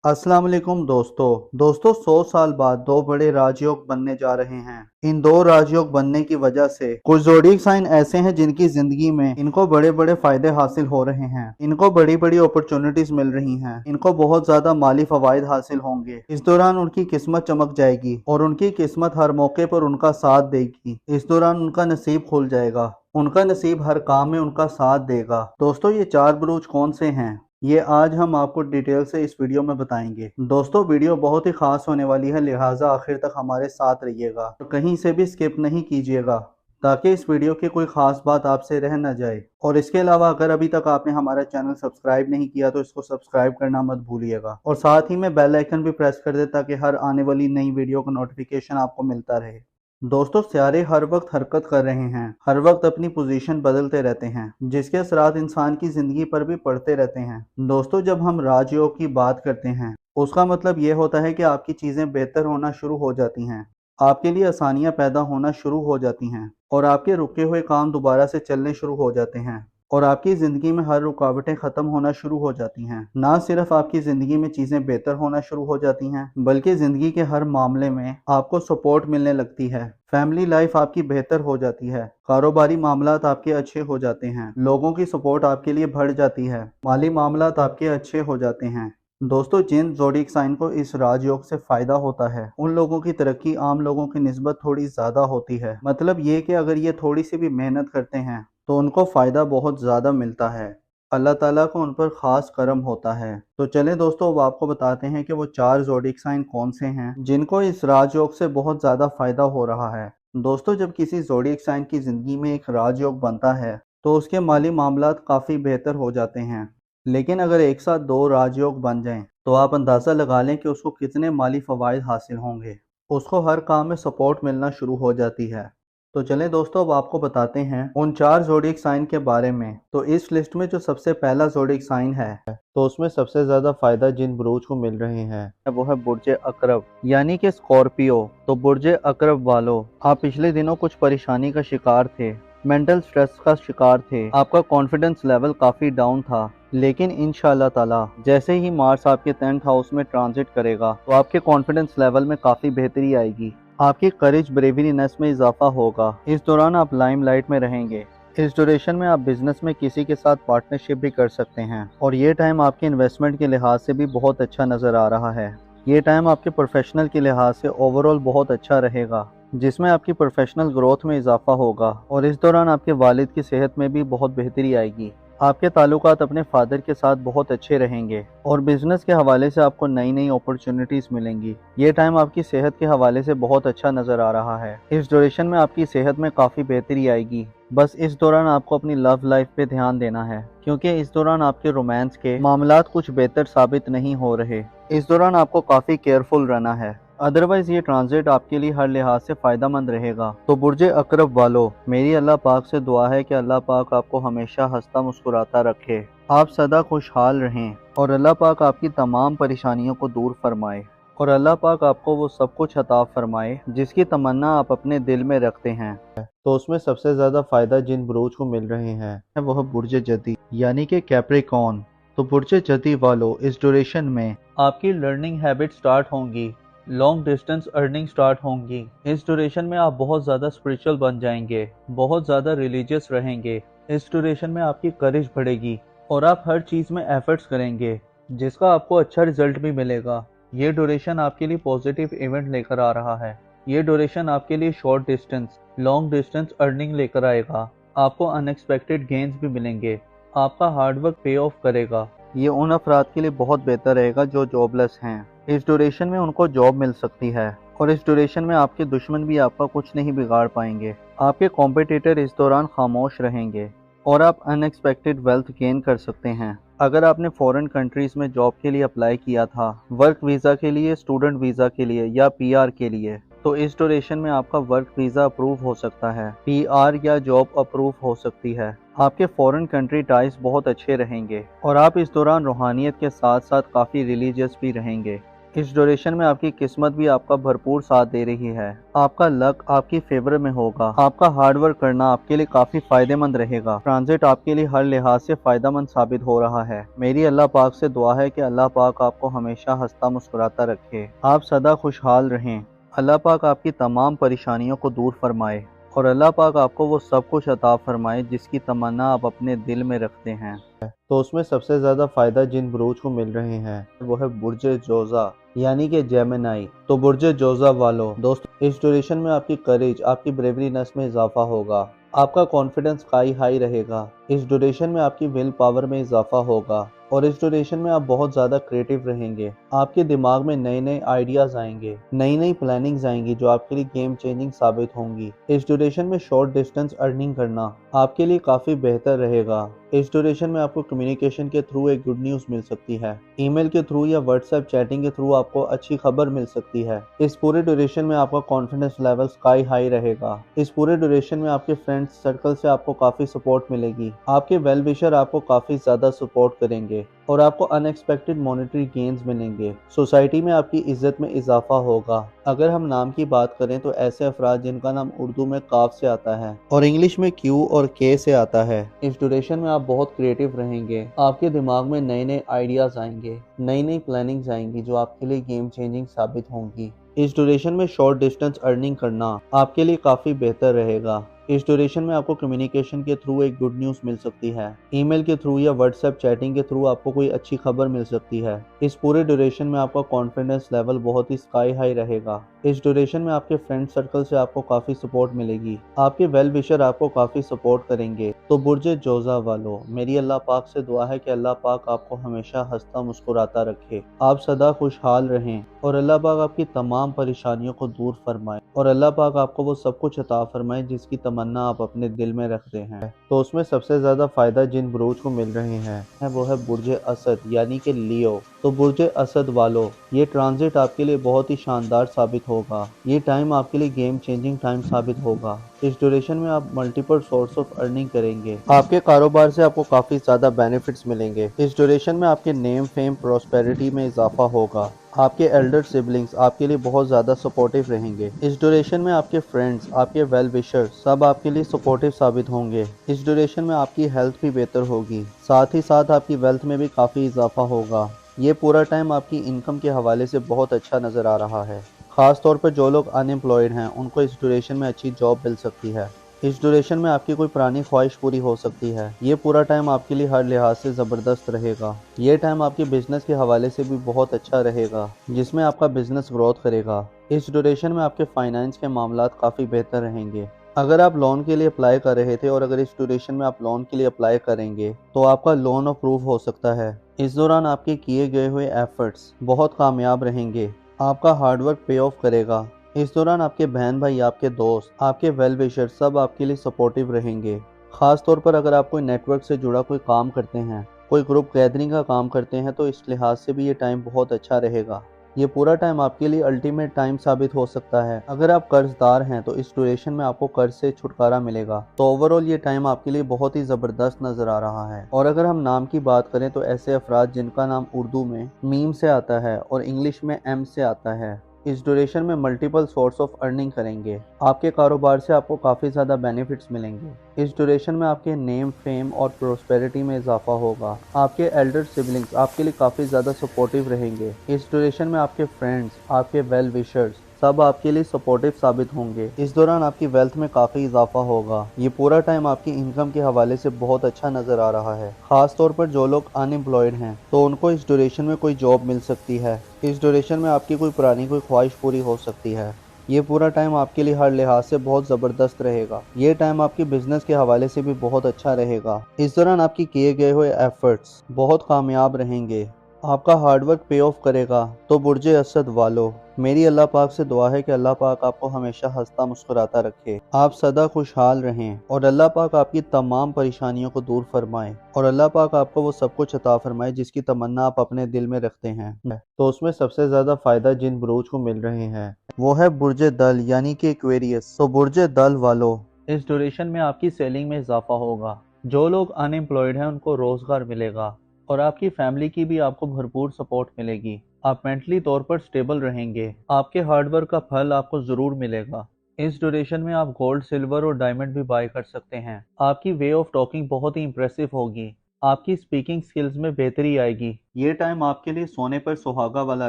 अस्सलाम वालेकुम दोस्तों 100 साल बाद दो बड़े राजयोग बनने जा रहे हैं। इन दो राजयोग बनने की वजह से कुछ ज़ोडिएक साइन ऐसे हैं जिनकी जिंदगी में इनको बड़े बड़े फायदे हासिल हो रहे हैं। इनको बड़ी बड़ी अपॉर्चुनिटीज मिल रही हैं। इनको बहुत ज्यादा माली फवायद हासिल होंगे। इस दौरान उनकी किस्मत चमक जाएगी और उनकी किस्मत हर मौके पर उनका साथ देगी। इस दौरान उनका नसीब खुल जाएगा। उनका नसीब हर काम में उनका साथ देगा। दोस्तों, ये चार बुरूज कौन से हैं, ये आज हम आपको डिटेल से इस वीडियो में बताएंगे। दोस्तों, वीडियो बहुत ही खास होने वाली है, लिहाजा आखिर तक हमारे साथ रहिएगा और कहीं से भी स्किप नहीं कीजिएगा ताकि इस वीडियो की कोई खास बात आपसे रह न जाए। और इसके अलावा अगर अभी तक आपने हमारा चैनल सब्सक्राइब नहीं किया तो इसको सब्सक्राइब करना मत भूलिएगा और साथ ही में बेल आइकन भी प्रेस कर दे ताकि हर आने वाली नई वीडियो का नोटिफिकेशन आपको मिलता रहे। दोस्तों, सितारे हर वक्त हरकत कर रहे हैं, हर वक्त अपनी पोजीशन बदलते रहते हैं, जिसके असरात इंसान की जिंदगी पर भी पड़ते रहते हैं। दोस्तों, जब हम राजयोग की बात करते हैं उसका मतलब ये होता है कि आपकी चीजें बेहतर होना शुरू हो जाती हैं, आपके लिए आसानियां पैदा होना शुरू हो जाती हैं और आपके रुके हुए काम दोबारा से चलने शुरू हो जाते हैं और आपकी ज़िंदगी में हर रुकावटें ख़त्म होना शुरू हो जाती हैं। ना सिर्फ आपकी ज़िंदगी में चीज़ें बेहतर होना शुरू हो जाती हैं बल्कि ज़िंदगी के हर मामले में आपको सपोर्ट मिलने लगती है। फैमिली लाइफ आपकी बेहतर हो जाती है, कारोबारी मामलात आपके अच्छे हो जाते हैं, लोगों की सपोर्ट आपके लिए बढ़ जाती है, माली मामलात आपके अच्छे हो जाते हैं। दोस्तों, जिन ज़ोडिएक साइन को इस राजयोग से फायदा होता है उन लोगों की तरक्की आम लोगों की निस्बत थोड़ी ज्यादा होती है। मतलब ये कि अगर ये थोड़ी सी भी मेहनत करते हैं तो उनको फायदा बहुत ज्यादा मिलता है। अल्लाह ताला को उन पर खास करम होता है। तो चलें दोस्तों, अब आपको बताते हैं कि वो चार ज़ोडिएक साइन कौन से हैं जिनको इस राजयोग से बहुत ज्यादा फायदा हो रहा है। दोस्तों, जब किसी ज़ोडिएक साइन की जिंदगी में एक राजयोग बनता है तो उसके माली मामलात काफी बेहतर हो जाते हैं। लेकिन अगर एक साथ दो राजयोग बन जाएं तो आप अंदाज़ा लगा लें कि उसको कितने माली फ़वाइद हासिल होंगे। उसको हर काम में सपोर्ट मिलना शुरू हो जाती है। तो चलें दोस्तों, अब आपको बताते हैं उन चार ज़ोडिएक साइन के बारे में। तो इस लिस्ट में जो सबसे पहला ज़ोडिएक साइन है तो उसमें सबसे ज़्यादा फ़ायदा जिन बुरूज को मिल रहे हैं वो है बुर्ज अकरब यानी कि स्कॉर्पियो। तो बुर्ज अकरब वालों, आप पिछले दिनों कुछ परेशानी का शिकार थे, मेंटल स्ट्रेस का शिकार थे, आपका कॉन्फिडेंस लेवल काफ़ी डाउन था। लेकिन इंशाल्लाह ताला जैसे ही मार्स आपके 10th हाउस में ट्रांजिट करेगा तो आपके कॉन्फिडेंस लेवल में काफ़ी बेहतरी आएगी, आपकी करेज ब्रेवरीनेस में इजाफा होगा। इस दौरान आप लाइमलाइट में रहेंगे। इस ड्यूरेशन में आप बिजनेस में किसी के साथ पार्टनरशिप भी कर सकते हैं और ये टाइम आपके इन्वेस्टमेंट के लिहाज से भी बहुत अच्छा नज़र आ रहा है। ये टाइम आपके प्रोफेशनल के लिहाज से ओवरऑल बहुत अच्छा रहेगा जिसमें आपकी प्रोफेशनल ग्रोथ में इजाफा होगा और इस दौरान आपके वालिद की सेहत में भी बहुत बेहतरी आएगी। आपके ताल्लुकात अपने फादर के साथ बहुत अच्छे रहेंगे और बिजनेस के हवाले से आपको नई नई अपॉर्चुनिटीज मिलेंगी। ये टाइम आपकी सेहत के हवाले से बहुत अच्छा नजर आ रहा है। इस ड्यूरेशन में आपकी सेहत में काफी बेहतरी आएगी। बस इस दौरान आपको अपनी लव लाइफ पे ध्यान देना है क्योंकि इस दौरान आपके रोमांस के मामलात कुछ बेहतर साबित नहीं हो रहे। इस दौरान आपको काफी केयरफुल रहना है, अदरवाइज ये ट्रांजिट आपके लिए हर लिहाज से फायदेमंद रहेगा। तो बुर्ज अकरब वालों, मेरी अल्लाह पाक से दुआ है कि अल्लाह पाक आपको हमेशा हंसता मुस्कुराता रखे, आप सदा खुशहाल रहें और अल्लाह पाक आपकी तमाम परेशानियों को दूर फरमाए और अल्लाह पाक आपको वो सब कुछ अता फरमाए जिसकी तमन्ना आप अपने दिल में रखते हैं। तो उसमें सबसे ज़्यादा फ़ायदा जिन बुरूज को मिल रहे हैं वह बुर्ज जदी यानी कि कैप्रिकॉर्न। तो बुर्ज जदी वालों, इस ड्यूरेशन में आपकी लर्निंग हैबिट स्टार्ट होंगी, लॉन्ग डिस्टेंस अर्निंग स्टार्ट होंगी। इस ड्यूरेशन में आप बहुत ज़्यादा स्पिरिचुअल बन जाएंगे, बहुत ज़्यादा रिलीजियस रहेंगे। इस ड्यूरेशन में आपकी करेज बढ़ेगी और आप हर चीज़ में एफर्ट्स करेंगे जिसका आपको अच्छा रिजल्ट भी मिलेगा। ये ड्यूरेशन आपके लिए पॉजिटिव इवेंट लेकर आ रहा है। ये ड्यूरेशन आपके लिए short distance, long distance earning लेकर आएगा। आपको अनएक्सपेक्टेड गेंस भी मिलेंगे, आपका हार्डवर्क पे ऑफ करेगा। ये उन अफराद के लिए बहुत बेहतर रहेगा जो जॉबलेस हैं। इस ड्यूरेशन में उनको जॉब मिल सकती है और इस ड्यूरेशन में आपके दुश्मन भी आपका कुछ नहीं बिगाड़ पाएंगे। आपके कॉम्पिटिटर इस दौरान खामोश रहेंगे और आप अनएक्सपेक्टेड वेल्थ गेन कर सकते हैं। अगर आपने फॉरेन कंट्रीज में जॉब के लिए अप्लाई किया था, वर्क वीज़ा के लिए, स्टूडेंट वीज़ा के लिए या पीआर के लिए, तो इस ड्यूरेशन में आपका वर्क वीज़ा अप्रूव हो सकता है, पीआर या जॉब अप्रूव हो सकती है। आपके फॉरेन कंट्री टाइज बहुत अच्छे रहेंगे और आप इस दौरान रूहानियत के साथ साथ काफ़ी रिलीजियस भी रहेंगे। इस ड्यूरेशन में आपकी किस्मत भी आपका भरपूर साथ दे रही है। आपका लक आपकी फेवर में होगा। आपका हार्ड वर्क करना आपके लिए काफी फायदेमंद रहेगा। ट्रांजिट आपके लिए हर लिहाज से फायदेमंद साबित हो रहा है। मेरी अल्लाह पाक से दुआ है कि अल्लाह पाक आपको हमेशा हंसता मुस्कुराता रखे। आप सदा खुशहाल रहें। अल्लाह पाक आपकी तमाम परेशानियों को दूर फरमाए और अल्लाह पाक आपको वो सब कुछ अता फरमाए जिसकी तमन्ना आप अपने दिल में रखते हैं। तो उसमें सबसे ज्यादा फायदा जिन बुरूज को मिल रहे हैं वो है बुर्ज जोजा यानी कि जेमिनाई। तो बुर्ज जोजा वालों दोस्तों, इस ड्यूरेशन में आपकी करेज, आपकी ब्रेवरीनेस में इजाफा होगा। आपका कॉन्फिडेंस स्काई हाई रहेगा। इस ड्यूरेशन में आपकी विल पावर में इजाफा होगा और इस ड्यूरेशन में आप बहुत ज़्यादा क्रिएटिव रहेंगे। आपके दिमाग में नए नए आइडियाज़ आएंगे, नई नई प्लानिंग्स आएंगी जो आपके लिए गेम चेंजिंग साबित होंगी। इस ड्यूरेशन में शॉर्ट डिस्टेंस अर्निंग करना आपके लिए काफ़ी बेहतर रहेगा। इस ड्यूरेशन में आपको कम्युनिकेशन के थ्रू एक गुड न्यूज़ मिल सकती है। ईमेल के थ्रू या व्हाट्सएप चैटिंग के थ्रू आपको अच्छी खबर मिल सकती है। इस पूरे ड्यूरेशन में आपका कॉन्फिडेंस लेवल स्काई हाई रहेगा। इस पूरे ड्यूरेशन में आपके फ्रेंड्स सर्कल से आपको काफ़ी सपोर्ट मिलेगी। आपके वेल विशर आपको काफ़ी ज़्यादा सपोर्ट करेंगे और आपको अनएक्सपेक्टेड मॉनेटरी गेन्स मिलेंगे। सोसाइटी में आपकी इज्जत में इजाफा होगा। अगर हम नाम की बात करें तो ऐसे अफराद जिनका नाम उर्दू में काफ से आता है और इंग्लिश में क्यू और के से आता है, इस ड्यूरेशन में आप बहुत क्रिएटिव रहेंगे। आपके दिमाग में नए नए आइडियाज आएंगे, नई नई प्लानिंग्स आएंगी जो आपके लिए गेम चेंजिंग साबित होंगी। इस ड्यूरेशन में शॉर्ट डिस्टेंस अर्निंग करना आपके लिए काफ़ी बेहतर रहेगा। इस ड्यूरेशन में आपको कम्युनिकेशन के थ्रू एक गुड न्यूज़ मिल सकती है। ईमेल के थ्रू या व्हाट्सएप चैटिंग के थ्रू आपको कोई अच्छी खबर मिल सकती है। इस पूरे ड्यूरेशन में आपका कॉन्फिडेंस लेवल बहुत ही स्काई हाई रहेगा। इस ड्यूरेशन में आपके फ्रेंड सर्कल से आपको काफ़ी सपोर्ट मिलेगी। आपके वेल विशर आपको काफ़ी सपोर्ट करेंगे। तो बुर्ज जोजा वालों, मेरी अल्लाह पाक से दुआ है कि अल्लाह पाक आपको हमेशा हंसता मुस्कुराता रखे। आप सदा खुशहाल रहें और अल्लाह पाक आपकी तमाम परेशानियों को दूर फरमाए और अल्लाह पाक आपको वो सब कुछ अता फरमाए जिसकी तमन्ना आप अपने दिल में रखते हैं। तो उसमें सबसे ज्यादा फायदा जिन बुरूज को मिल रहे हैं वो है बुर्ज असद यानी कि लियो। तो बुर्ज असद वालों, ये ट्रांजिट आपके लिए बहुत ही शानदार साबित होगा। ये टाइम आपके लिए गेम चेंजिंग टाइम साबित होगा। इस ड्यूरेशन में आप मल्टीपल सोर्स ऑफ अर्निंग करेंगे। आपके कारोबार से आपको काफी ज्यादा बेनिफिट्स मिलेंगे। इस ड्यूरेशन में आपके नेम फेम प्रॉस्पेरिटी में इजाफा होगा। आपके एल्डर सिबलिंग्स आपके लिए बहुत ज़्यादा सपोर्टिव रहेंगे। इस ड्यूरेशन में आपके फ्रेंड्स, आपके वेल विशर्स सब आपके लिए सपोर्टिव साबित होंगे। इस ड्यूरेशन में आपकी हेल्थ भी बेहतर होगी, साथ ही साथ आपकी वेल्थ में भी काफ़ी इजाफा होगा। ये पूरा टाइम आपकी इनकम के हवाले से बहुत अच्छा नज़र आ रहा है। ख़ास तौर पर जो लोग अनएम्प्लॉयड हैं उनको इस ड्यूरेशन में अच्छी जॉब मिल सकती है। इस ड्यूरेशन में आपकी कोई पुरानी ख्वाहिश पूरी हो सकती है। ये पूरा टाइम आपके लिए हर लिहाज से ज़बरदस्त रहेगा। ये टाइम आपके बिजनेस के हवाले से भी बहुत अच्छा रहेगा जिसमें आपका बिजनेस ग्रोथ करेगा। इस ड्यूरेशन में आपके फाइनेंस के मामलात काफ़ी बेहतर रहेंगे। अगर आप लोन के लिए अप्लाई कर रहे थे और अगर इस ड्यूरेशन में आप लोन के लिए अप्लाई करेंगे तो आपका लोन अप्रूव हो सकता है। इस दौरान आपके किए गए हुए एफर्ट्स बहुत कामयाब रहेंगे। आपका हार्डवर्क पे ऑफ करेगा। इस दौरान आपके बहन भाई, आपके दोस्त, आपके वेल विशर सब आपके लिए सपोर्टिव रहेंगे। खास तौर पर अगर आप कोई नेटवर्क से जुड़ा कोई काम करते हैं, कोई ग्रुप गैदरिंग का काम करते हैं तो इस लिहाज से भी ये टाइम बहुत अच्छा रहेगा। ये पूरा टाइम आपके लिए अल्टीमेट टाइम साबित हो सकता है। अगर आप कर्जदार हैं तो इस ड्यूरेशन में आपको कर्ज से छुटकारा मिलेगा। तो ओवरऑल ये टाइम आपके लिए बहुत ही ज़बरदस्त नज़र आ रहा है। और अगर हम नाम की बात करें तो ऐसे अफराद जिनका नाम उर्दू में मीम से आता है और इंग्लिश में एम से आता है, इस ड्यूरेशन में मल्टीपल सोर्स ऑफ अर्निंग करेंगे। आपके कारोबार से आपको काफ़ी ज़्यादा बेनिफिट्स मिलेंगे। इस ड्यूरेशन में आपके नेम फेम और प्रोस्पेरिटी में इजाफा होगा। आपके एल्डर सिबलिंग्स आपके लिए काफ़ी ज़्यादा सपोर्टिव रहेंगे। इस ड्यूरेशन में आपके फ्रेंड्स, आपके वेल विशर्स सब आपके लिए सपोर्टिव साबित होंगे। इस दौरान आपकी वेल्थ में काफ़ी इजाफा होगा। ये पूरा टाइम आपकी इनकम के हवाले से बहुत अच्छा नज़र आ रहा है। ख़ास तौर पर जो लोग अनएम्प्लॉयड हैं तो उनको इस ड्यूरेशन में कोई जॉब मिल सकती है। इस ड्यूरेशन में आपकी कोई पुरानी कोई ख्वाहिश पूरी हो सकती है। ये पूरा टाइम आपके लिए हर लिहाज से बहुत ज़बरदस्त रहेगा। ये टाइम आपकी बिजनेस के हवाले से भी बहुत अच्छा रहेगा। इस दौरान आपकी किए गए हुए एफर्ट्स बहुत कामयाब रहेंगे। आपका हार्डवर्क पे ऑफ करेगा। तो बुर्ज असद वालों, मेरी अल्लाह पाक से दुआ है कि अल्लाह पाक आपको हमेशा हंसता मुस्कुराता रखे। आप सदा खुशहाल रहें और अल्लाह पाक आपकी तमाम परेशानियों को दूर फरमाए और अल्लाह पाक आपको वो सब कुछ अता फरमाए जिसकी तमन्ना आप अपने दिल में रखते हैं। तो उसमें सबसे ज़्यादा फ़ायदा जिन बुरूज को मिल रहे हैं वो है बुर्ज दल यानी कि एक्वेरियस। तो बुर्ज दल वालों, इस ड्यूरेशन में आपकी सेलिंग में इजाफा होगा। जो लोग अनएम्प्लॉयड हैं उनको रोज़गार मिलेगा और आपकी फैमिली की भी आपको भरपूर सपोर्ट मिलेगी। आप मेंटली तौर पर स्टेबल रहेंगे। आपके हार्डवर्क का फल आपको ज़रूर मिलेगा। इस ड्यूरेशन में आप गोल्ड, सिल्वर और डायमंड भी बाय कर सकते हैं। आपकी वे ऑफ टॉकिंग बहुत ही इंप्रेसिव होगी। आपकी स्पीकिंग स्किल्स में बेहतरी आएगी। ये टाइम आपके लिए सोने पर सुहागा वाला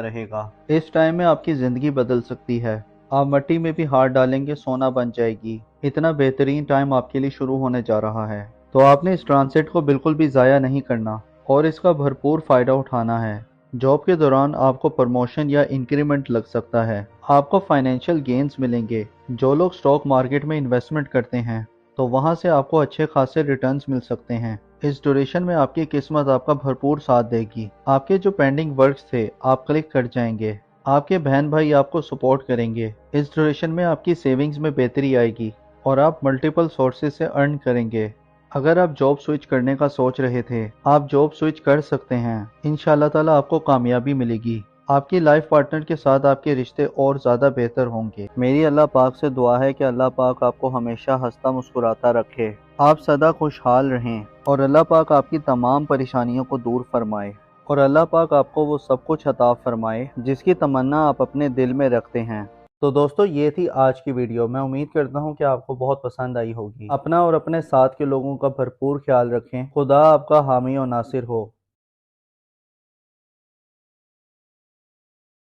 रहेगा। इस टाइम में आपकी ज़िंदगी बदल सकती है। आप मिट्टी में भी हाथ डालेंगे, सोना बन जाएगी। इतना बेहतरीन टाइम आपके लिए शुरू होने जा रहा है। तो आपने इस ट्रांसिट को बिल्कुल भी ज़ाया नहीं करना और इसका भरपूर फ़ायदा उठाना है। जॉब के दौरान आपको प्रमोशन या इंक्रीमेंट लग सकता है। आपको फाइनेंशियल गेन्स मिलेंगे। जो लोग स्टॉक मार्केट में इन्वेस्टमेंट करते हैं तो वहां से आपको अच्छे खासे रिटर्न्स मिल सकते हैं। इस ड्यूरेशन में आपकी किस्मत आपका भरपूर साथ देगी। आपके जो पेंडिंग वर्क्स थे आप क्लिक कर जाएंगे। आपके बहन भाई आपको सपोर्ट करेंगे। इस ड्यूरेशन में आपकी सेविंग्स में बेहतरी आएगी और आप मल्टीपल सोर्सेज से अर्न करेंगे। अगर आप जॉब स्विच करने का सोच रहे थे, आप जॉब स्विच कर सकते हैं। इंशाल्लाह ताला आपको कामयाबी मिलेगी। आपकी लाइफ पार्टनर के साथ आपके रिश्ते और ज़्यादा बेहतर होंगे। मेरी अल्लाह पाक से दुआ है कि अल्लाह पाक आपको हमेशा हंसता मुस्कुराता रखे। आप सदा खुशहाल रहें और अल्लाह पाक आपकी तमाम परेशानियों को दूर फरमाए और अल्लाह पाक आपको वो सब कुछ अता फरमाए जिसकी तमन्ना आप अपने दिल में रखते हैं। तो दोस्तों, ये थी आज की वीडियो। मैं उम्मीद करता हूँ कि आपको बहुत पसंद आई होगी। अपना और अपने साथ के लोगों का भरपूर ख्याल रखें। खुदा आपका हामी और नासिर हो।